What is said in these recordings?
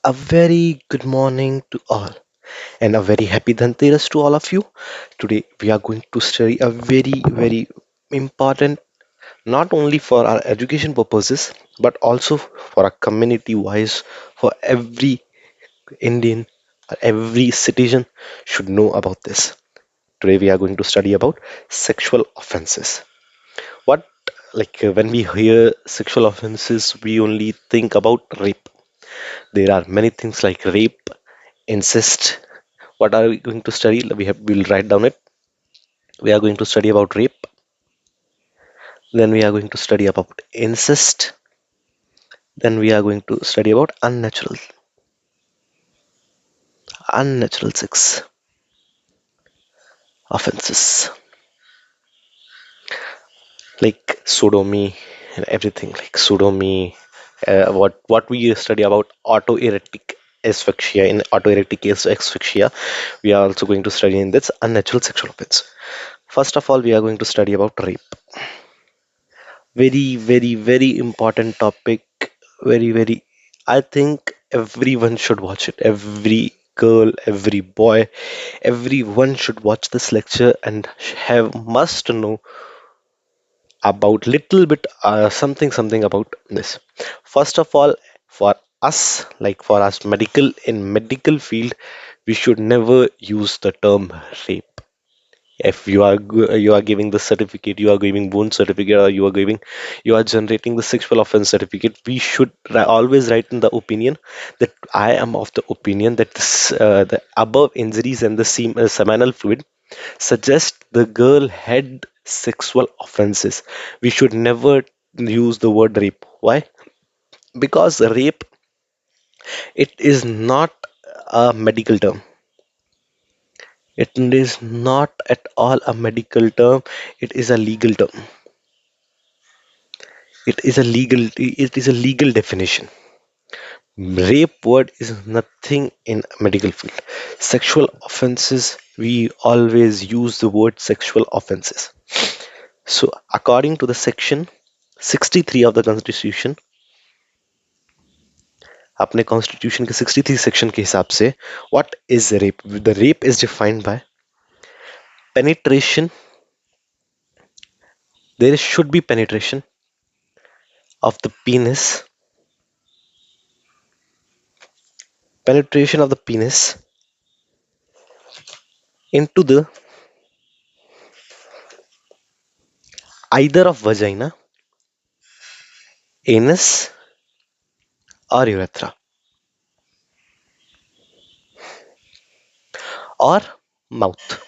A very good morning to all, and a very happy Dhanteras to all of you. Today, we are going to study a very important, not only for our education purposes, but also for a community wise, for every Indian, every citizen should know about this. Today, we are going to study about sexual offenses. What, when we hear sexual offenses, we only think about rape. There are many things like rape, incest. What are we going to study? We'll write down it. We are going to study about rape. Then we are going to study about incest. Then we are going to study about unnatural sex offenses like sodomy and everything like sodomy. What we study about autoerotic asphyxia. In autoerotic asphyxia, we are also going to study in this unnatural sexual offense. First of all, we are going to study about rape. Very important topic. Very, I think everyone should watch it. Every girl, every boy, everyone should watch this lecture and have must know about little bit something about this. First of all, for us, like for us medical in medical field, we should never use the term rape. If you are giving the certificate, you are giving bone certificate, or you are generating the sexual offense certificate, we should always write in the opinion that I am of the opinion that the above injuries and the seminal fluid suggest the girl had sexual offenses. We should never use the word rape. Why? Because rape, it is not a medical term. It is not at all a medical term. It is a legal term. It is a legal definition. Rape word is nothing in medical field. Sexual offenses, we always use the word sexual offenses. So according to the section 63 of the constitution, अपने constitution के 63 section के हिसाब से, what is rape? The rape is defined by penetration. There should be penetration of the penis into the either of vagina, anus, or urethra, or mouth.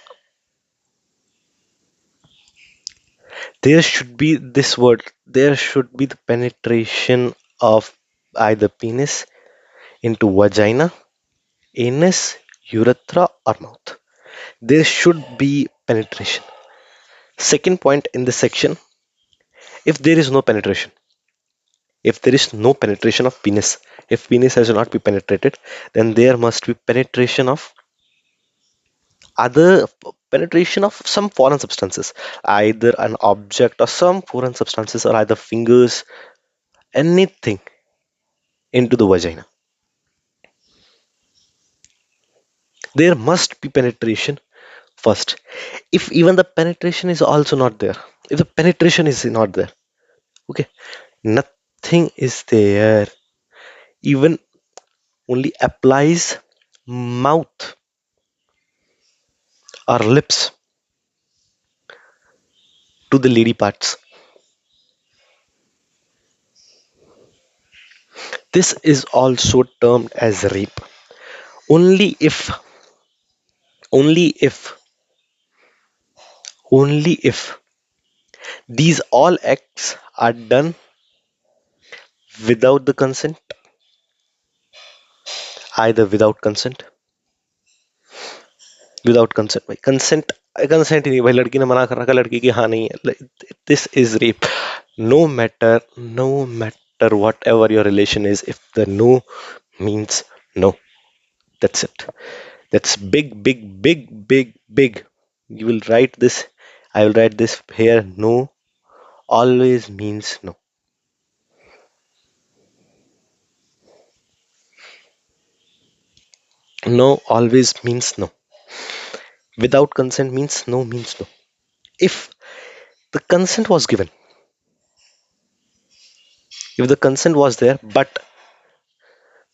There should be this word. There should be the penetration of either penis into vagina, anus, urethra, or mouth. There should be penetration. Second point in this section, if there is no penetration, if there is no penetration of penis, if penis has not been penetrated, then there must be penetration of other penetration of some foreign substances, either an object or some foreign substances, or either fingers, anything into the vagina. There must be penetration first. If even the penetration is also not there, if the penetration is not there, okay, nothing is there, even only applies mouth or lips to the lady parts, this is also termed as rape. Only if, only if, only if these all acts are done without the consent, either without consent भाई consent ही नहीं भाई, लड़की ने मना कर रखा लड़की की हाँ नहीं है, this is rape. No matter whatever your relation is, if the no means no, that's it. That's big. You will write this. I will write this here. No always means no. No always means no. Without consent means no. If the consent was given, if the consent was there, but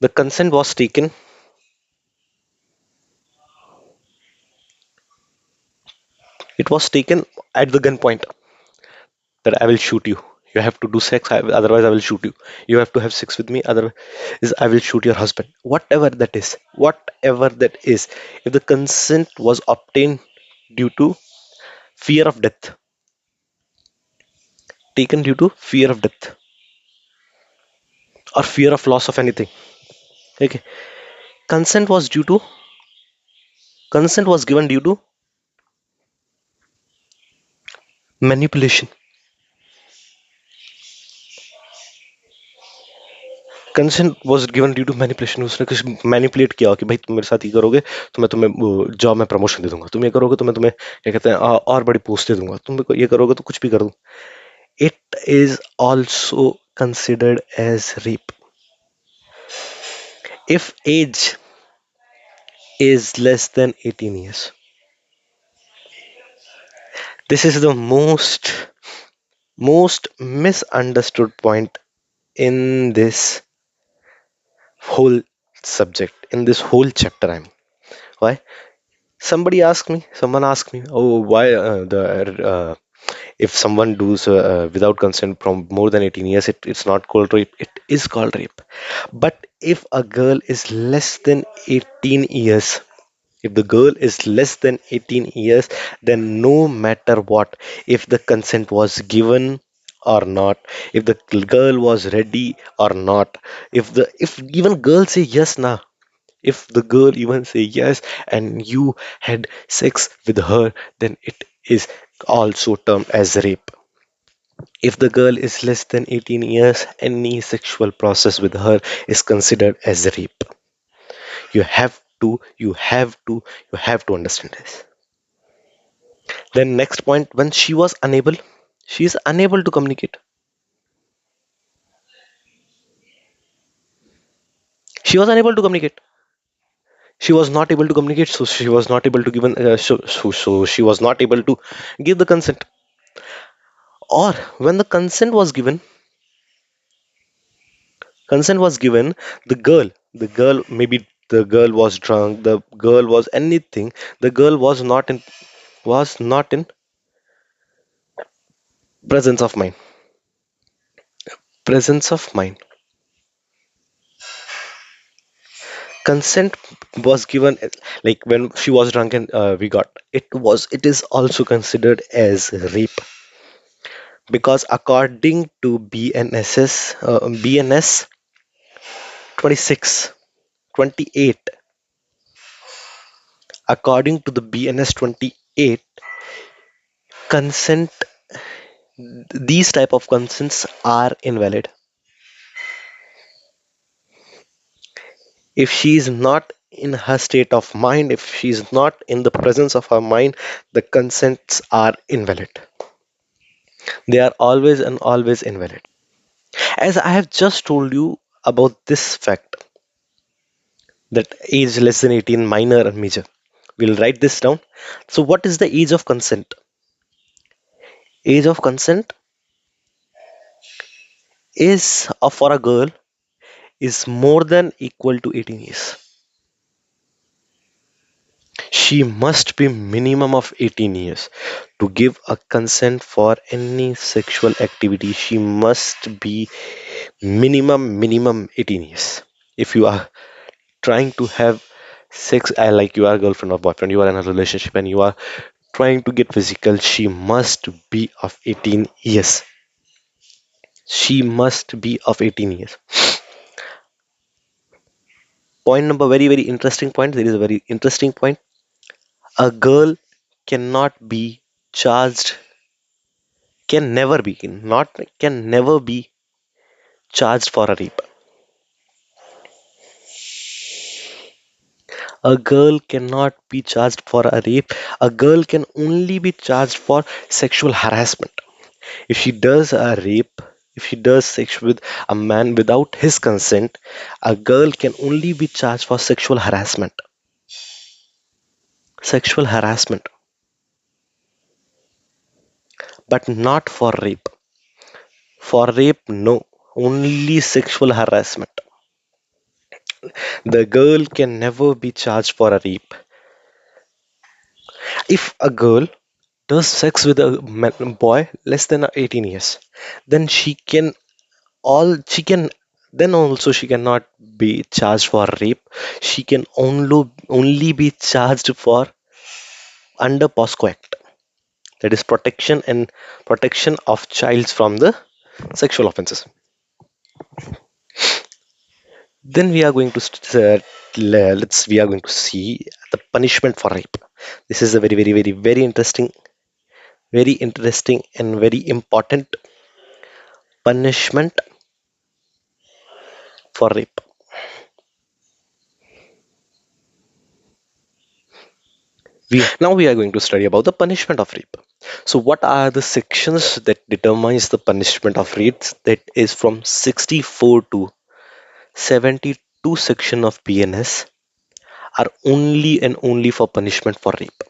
the consent was taken, it was taken at the gunpoint that I will shoot you. You have to do sex, otherwise I will shoot you. You have to have sex with me, otherwise I will shoot your husband. Whatever that is, if the consent was obtained due to fear of death, taken due to fear of death or fear of loss of anything. Okay, consent was due to consent was given due to manipulation. Consent was given due to manipulation. उसने कुछ manipulate किया कि भाई तुम मेरे साथ ये करोगे तो मैं तुम्हें जॉब में प्रमोशन दे दूंगा, तुम ये करोगे तो मैं तुम्हें क्या कहते हैं और बड़ी पोस्ट दे दूंगा, तुम ये करोगे तो कुछ भी कर दूं. It is also considered as rape if age is less than 18 years. This is the most misunderstood point in this whole subject, in this whole chapter. I'm why someone asked me, oh, why the if someone does without consent from more than 18 years, it's not called rape. It is called rape. But if a girl is less than 18 years, if the girl is less than 18 years, then no matter what, if the consent was given or not, if the girl was ready or not, if even girl say yes now, if the girl even say yes and you had sex with her, then it is also termed as rape. If the girl is less than 18 years, any sexual process with her is considered as rape. You have to understand this. Then next point, when she is unable to communicate. She was unable to communicate. She was not able to communicate, so she was not able to give so she was not able to give the consent. Or when the consent was given, the girl maybe the girl was drunk, the girl was anything, the girl was not in presence of mind. Presence of mind. Consent was given like when she was drunk and we got it is also considered as rape because according to BNS 26 28, according to the BNS 28, consent, these type of consents are invalid if she is not in her state of mind, if she is not in the presence of her mind, the consents are invalid. They are always and always invalid. As I have just told you about this fact that age less than 18, minor and major. We'll write this down. So, what is the age of consent? Age of consent is for a girl is more than equal to 18 years. She must be minimum of 18 years to give a consent for any sexual activity. She must be minimum 18 years. If you are trying to have sex, like you are a girlfriend or boyfriend, you are in a relationship and you are trying to get physical, she must be of 18 years. She must be of 18 years. Point number, very very interesting point. There is a very interesting point. A girl cannot be charged, can never be charged for a rape. A girl cannot be charged for a rape. A girl can only be charged for sexual harassment. If she does a rape, if she does sex with a man without his consent, a girl can only be charged for sexual harassment. Sexual harassment, but not for rape. For rape, no. Only sexual harassment. The girl can never be charged for a rape. If a girl does sex with a boy less than 18 years, then she can then also she cannot be charged for rape. She can only be charged for under POSCO Act, that is protection of childs from the sexual offences. Then we are going to let's we are going to see the punishment for rape. This is a very interesting and very important punishment for rape. Now we are going to study about the punishment of rape. So what are the sections that determines the punishment of rape? That is from 64 to 72 section of BNS are only and only for punishment for rape.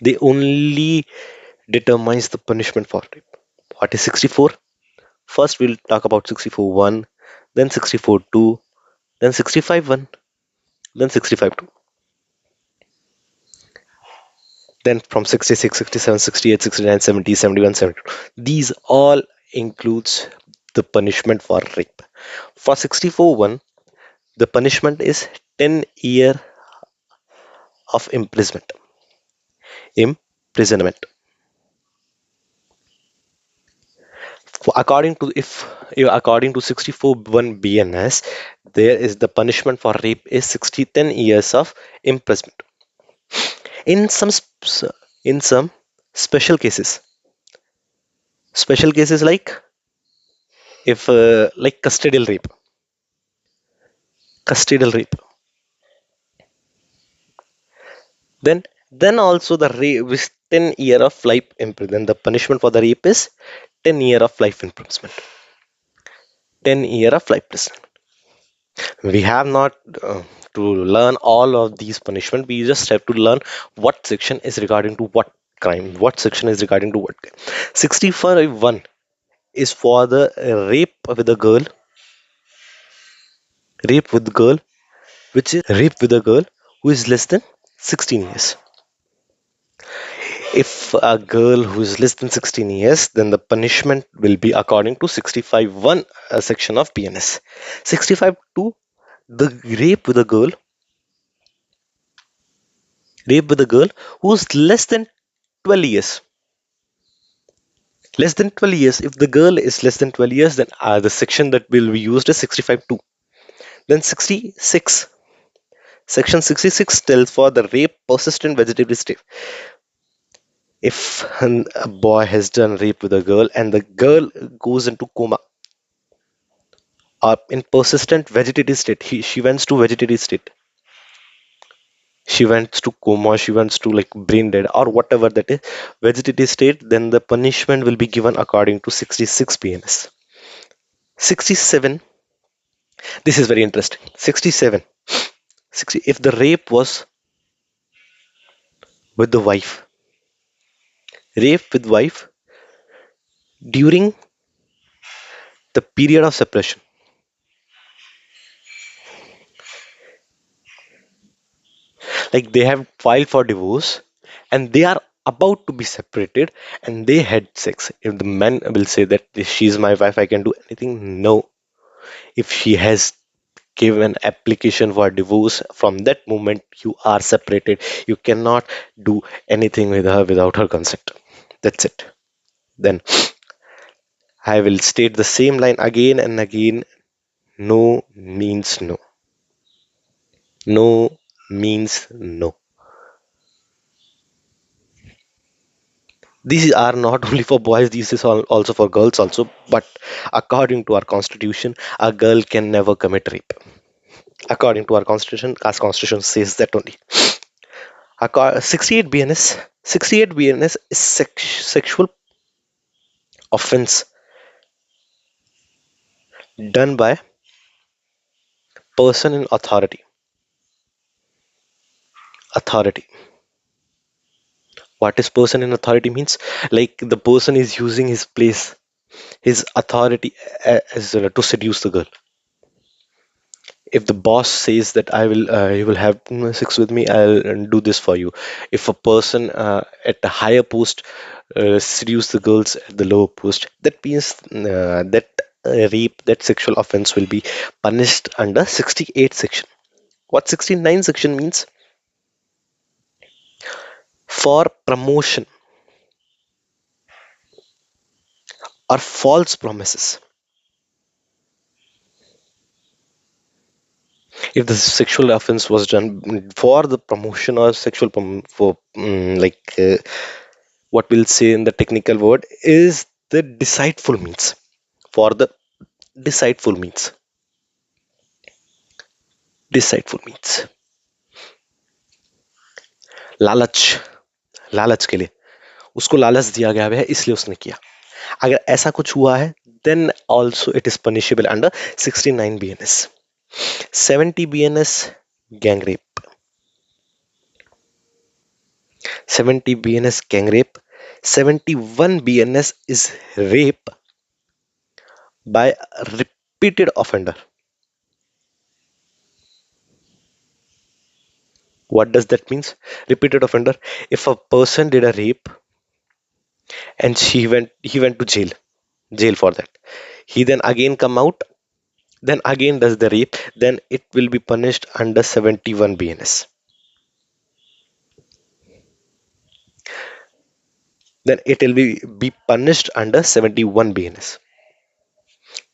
They only determines the punishment for rape. What is 64? First we'll talk about 64.1, then 64.2, then 65.1, then 65.2. Then from 66, 67, 68, 69, 70, 71, 72. These all includes the punishment for rape. For 64.1, the punishment is 10 year of imprisonment. Imprisonment. According to 64.1 BNS, there is the punishment for rape is 10 years of imprisonment. In in some special cases, like if like custodial rape, then also the rape is 10 year of life imprisonment. The punishment for the rape is 10 year of life imprisonment. 10 year of life prison. We have not to learn all of these punishment. We just have to learn what section is regarding to what crime, what section is regarding to what crime. 65.1 is for the rape with girl, which is rape with a girl who is less than 16 years. If a girl who is less than 16 years, then the punishment will be according to 65.1 section of PNS. 65.2, the rape with a girl who's less than 12 years. Less than 12 years. If the girl is less than 12 years, then the section that will be used is 65.2. Then 66. Section 66 tells for the rape persistent vegetative state. If a boy has done rape with a girl and the girl goes into coma or in persistent vegetative state, she went to vegetative state. She went to coma, she went to like brain dead or whatever that is, vegetative state, then the punishment will be given according to 66 PNS. 67, this is very interesting. 67, 60, if the rape was with the wife, rape with wife during the period of separation, like they have filed for divorce and they are about to be separated and they had sex. If the man will say that she's my wife, I can do anything, no. If she has give an application for divorce, from that moment you are separated. You cannot do anything with her without her consent. That's it. Then I will state the same line again and again. No means no. No means no. These are not only for boys, this is also for girls also. But according to our constitution, a girl can never commit rape. According to our constitution, as constitution says that only. 68 BNS, 68 BNS is sexual offense done by person in authority. Authority. What is person in authority means? Like the person is using his place, his authority as to seduce the girl. If the boss says that I will, you will have sex with me, I'll do this for you. If a person at a higher post seduce the girls at the lower post, that means that rape, that sexual offense will be punished under 68 section. What 69 section means? For promotion or false promises. If the sexual offense was done for the promotion or sexual for what we'll say in the technical word is the deceitful means. For the deceitful means, deceitful means लालच, लालच के लिए उसको लालच दिया गया है इसलिए उसने किया. अगर ऐसा कुछ हुआ है, then also it is punishable under 69 BNS. 70 BNS, gang rape. 70 BNS, gang rape. 71 BNS is rape by a repeated offender. What does that mean? Repeated offender. If a person did a rape and he went to jail for that, he then again come out, then again does the rape, then it will be punished under 71 BNS. Then it will be punished under 71 BNS.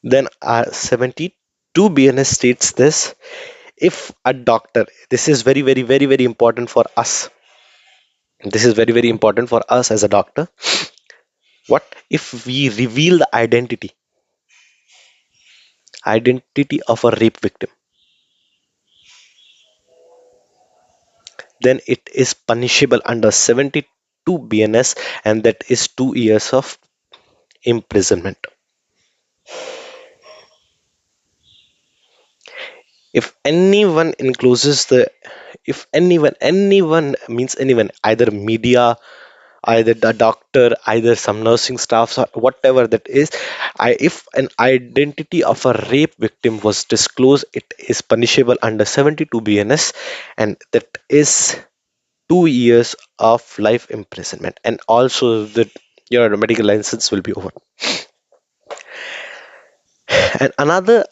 Then 72 BNS states this: if a doctor, this is very very very very important for us, this is very very important for us as a doctor. What if we reveal the identity of a rape victim? Then it is punishable under 72 BNS, and that is 2 years of imprisonment. If anyone encloses the, if anyone means anyone, either media, either the doctor, either some nursing staffs or whatever that is, if an identity of a rape victim was disclosed, it is punishable under 72 BNS, and that is 2 years of life imprisonment, and also that your medical license will be over. And another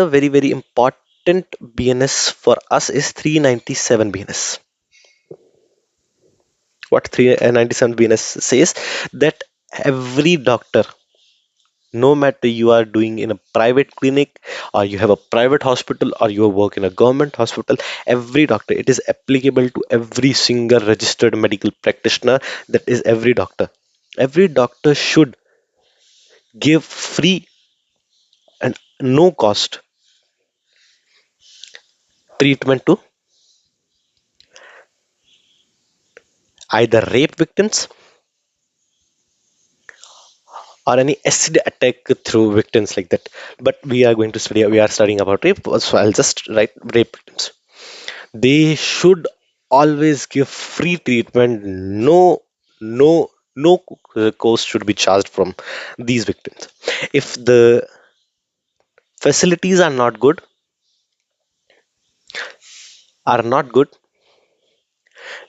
very very important BNS for us is 397 BNS. What 397 BNS says, that every doctor, no matter you are doing in a private clinic or you have a private hospital or you work in a government hospital, every doctor, it is applicable to every single registered medical practitioner, that is every doctor should give free and no cost treatment to either rape victims or any acid attack through victims like that. But we are studying about rape, so I'll just write rape victims. They should always give free treatment. No cost should be charged from these victims. If the facilities are not good,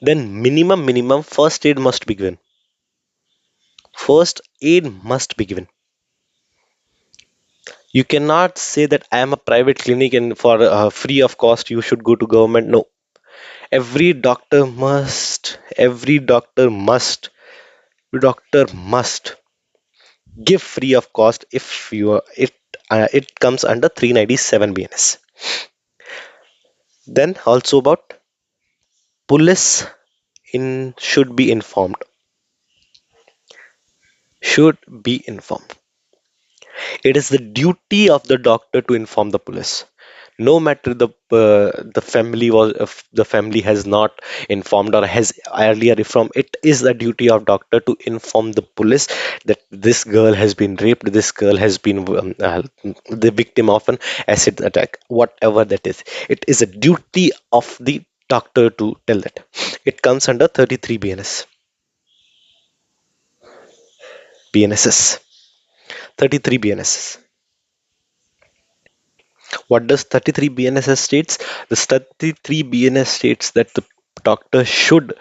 then minimum first aid must be given. You cannot say that I am a private clinic and for free of cost you should go to government. No, every doctor must give free of cost if you are it comes under 397 BNS. Then also about police in should be informed. It is the duty of the doctor to inform the police. No matter the family was, if the family has not informed or has earlier informed, it is the duty of doctor to inform the police that this girl has been raped, this girl has been the victim of an acid attack, whatever that is. It is a duty of the doctor to tell that. It comes under 33 BNS. BNSS. 33 BNSS. What does 33 BNSS states? The 33 BNS states that the doctor should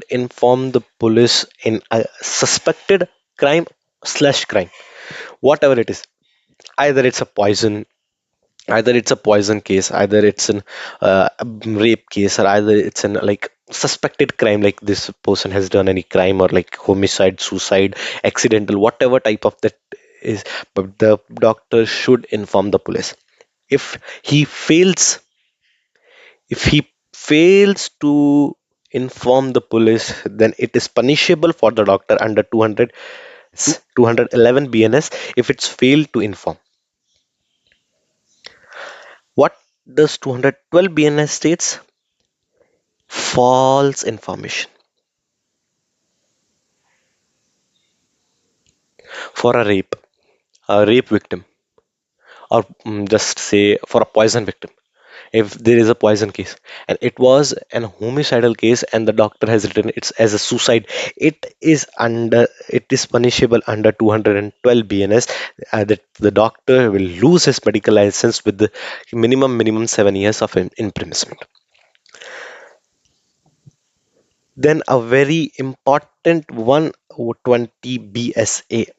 inform the police in a suspected crime slash crime, whatever it is. Either it's a poison, either it's a poison case, either it's an rape case, or either it's an like suspected crime, like this person has done any crime, or like homicide, suicide, accidental, whatever type of that is. But the doctor should inform the police. If he fails, if he fails to inform the police, then it is punishable for the doctor under 211 BNS if it's failed to inform. What does 212 BNS states? False information. For a rape victim, or just say for a poison victim, if there is a poison case and it was an homicidal case and the doctor has written it as a suicide, it is punishable under 212 BNS, that the doctor will lose his medical license with the minimum 7 years of imprisonment. Then a very important 120 BSA.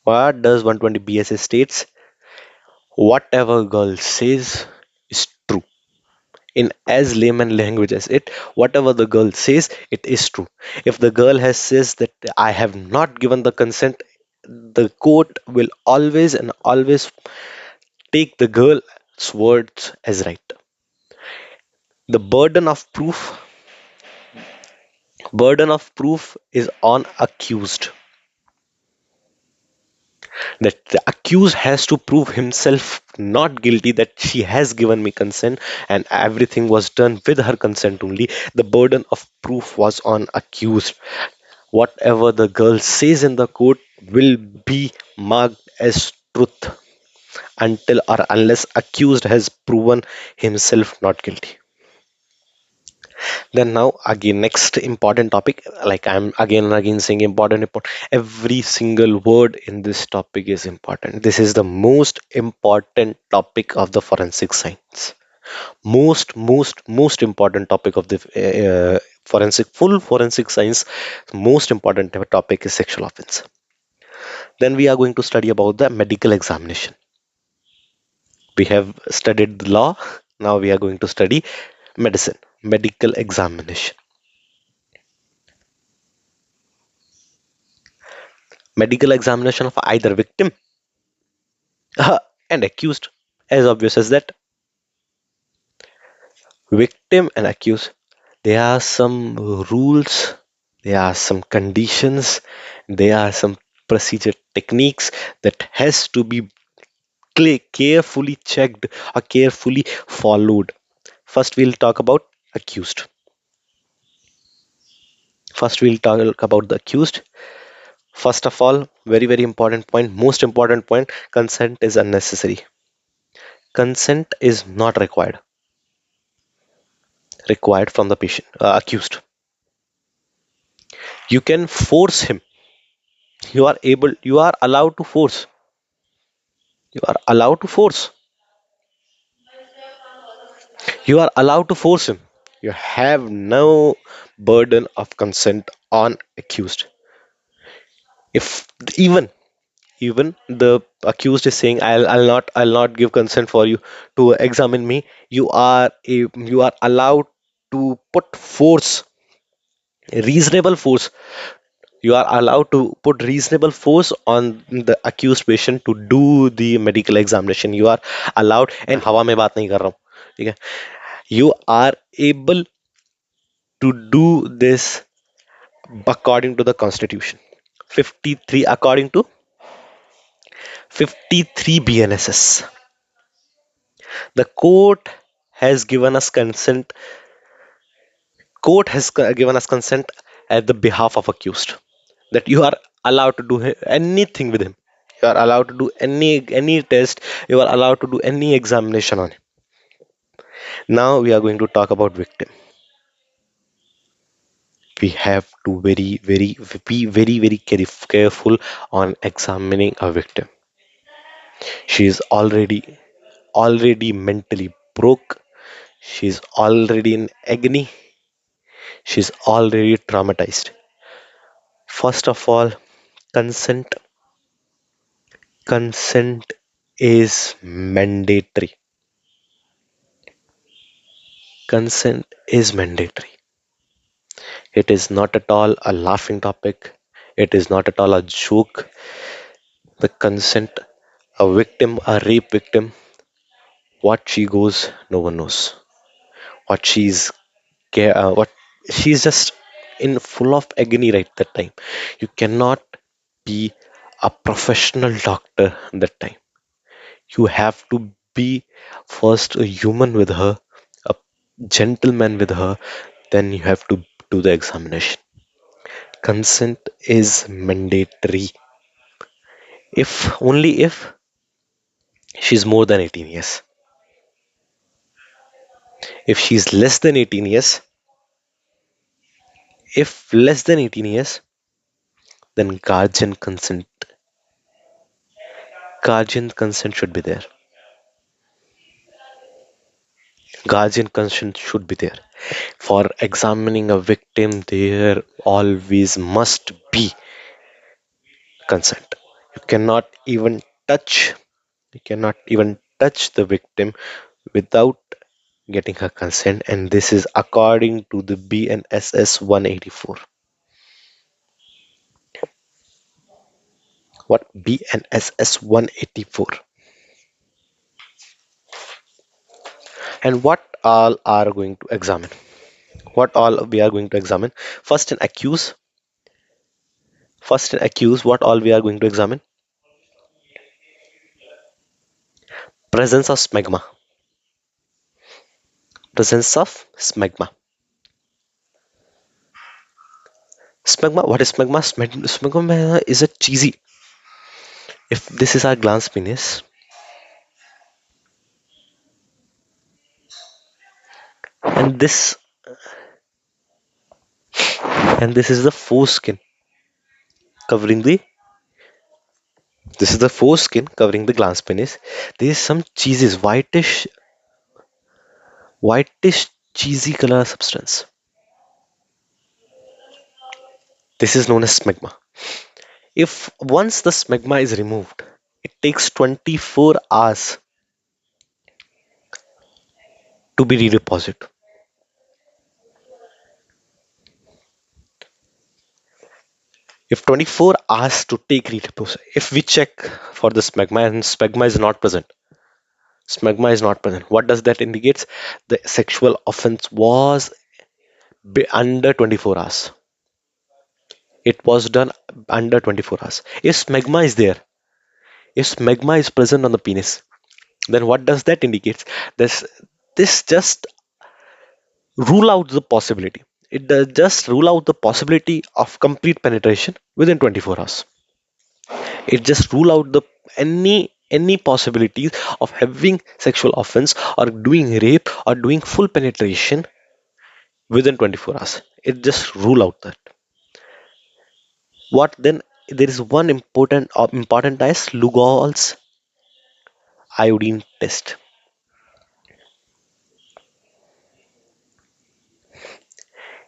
What does 120 BSA states? Whatever girl says is true. In as layman language as it, whatever the girl says, it is true. If the girl has says that I have not given the consent, the court will always and always take the girl's words as right. The burden of proof is on accused, that the accused has to prove himself not guilty, that she has given me consent and everything was done with her consent only. The burden of proof was on accused. Whatever the girl says in the court will be marked as truth until or unless accused has proven himself not guilty. Then now again, next important topic, like I'm again and again saying important. Every single word in this topic is important. This is the most important topic of the forensic science. Most important topic of the full forensic science. Most important topic is sexual offense. Then we are going to study about the medical examination. We have studied the law. Now we are going to study medicine, medical examination. Medical examination of either victim and accused. As obvious as that, victim and accused. There are some rules, there are some conditions, there are some procedure techniques that has to be carefully checked or carefully followed. First, we'll talk about accused. First, we'll talk about the accused. First of all, very important point, most important point, consent is unnecessary. Consent is not required from the patient accused. You can force him. You are allowed to force. You are allowed to force. You are allowed to force him. You have no burden of consent on accused. If even the accused is saying I'll not give consent for you to examine me, you are allowed to put force, reasonable force. You are allowed to put reasonable force on the accused patient to do the medical examination. You are allowed, and हवा में बात नहीं कर रहा हूँ, ठीक है. You are able to do this according to the constitution. 53 according to 53 BNSS. The has given us consent given us consent at the behalf of accused, that you are allowed to do anything with him. You are allowed to do any test. You are allowed to do any examination on him. Now we are going to talk about victim. We have to be very careful on examining a victim. She is already mentally broke. She's already in agony. She's already traumatized. First of all, consent. Consent is mandatory. Consent is mandatory. It is not at all a laughing topic. It is not at all a joke. The consent, a victim, a rape victim, what she goes, no one knows. What what she's just in full of agony right that time. You cannot be a professional doctor that time. You have to be first a human with her, a gentleman with her, then you have to do the examination. Consent is mandatory. If only if she's more than 18 years. If she's less than 18 years, if less than 18 years, then guardian consent should be there. Guardian consent should be there. For examining a victim, there always must be consent. You cannot even touch, you cannot even touch the victim without getting her consent, and this is according to the BNSS 184. What BNSS 184? And what all are going to examine? What all we are going to examine? First and accuse. First and accuse. What all we are going to examine? Presence of smegma. Presence of smegma. Smegma. What is smegma? Smegma is a cheesy. If this is our glans penis, and this is the foreskin covering the this is the foreskin covering the glans penis. There is some cheeses, whitish cheesy color substance. This is known as smegma. If once the smegma is removed, it takes 24 hours to be redeposited. If 24 hours to take redeposit, if we check for the smegma and smegma is not present, smegma is not present. What does that indicate? The sexual offense was under 24 hours. It was done under 24 hours. If smegma is there, if smegma is present on the penis, then what does that indicate? This just rule out the possibility. It does just rule out the possibility of complete penetration within 24 hours. It just rule out the any possibilities of having sexual offense or doing rape or doing full penetration within 24 hours. It just rule out that. What then? There is one important test, Lugol's iodine test.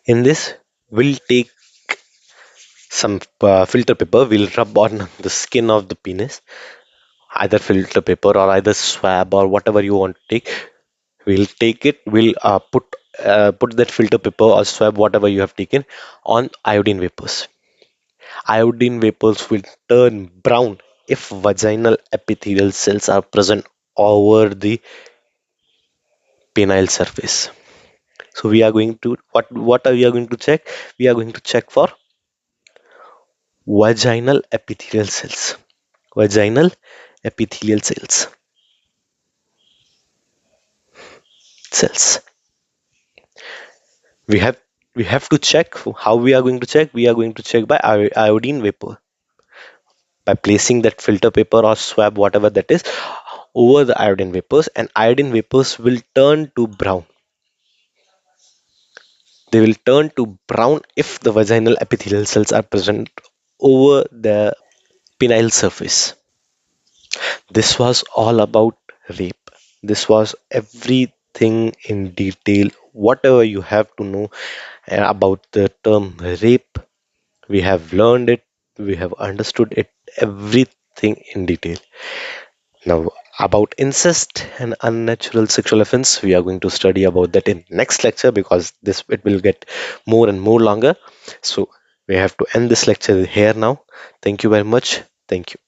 In this, we'll take some filter paper. We'll rub on the skin of the penis, either filter paper or either swab or whatever you want to take. We'll take it. We'll put that filter paper or swab whatever you have taken on iodine vapors. Iodine vapors will turn brown if vaginal epithelial cells are present over the penile surface. So we are going to what are we are going to check? We are going to check for vaginal epithelial cells. Vaginal epithelial cells. We have we have to check. How we are going to check? We are going to check by iodine vapor by placing that filter paper or swab whatever that is over the iodine vapors, and iodine vapors will turn to brown. They will turn to brown if the vaginal epithelial cells are present over the penile surface. This was all about rape. This was everything in detail. Whatever you have to know about the term rape, we have learned it, we have understood it, everything in detail. Now, about incest and unnatural sexual offense, we are going to study about that in next lecture because this it will get more and more longer. So we have to end this lecture here now. Thank you very much. Thank you.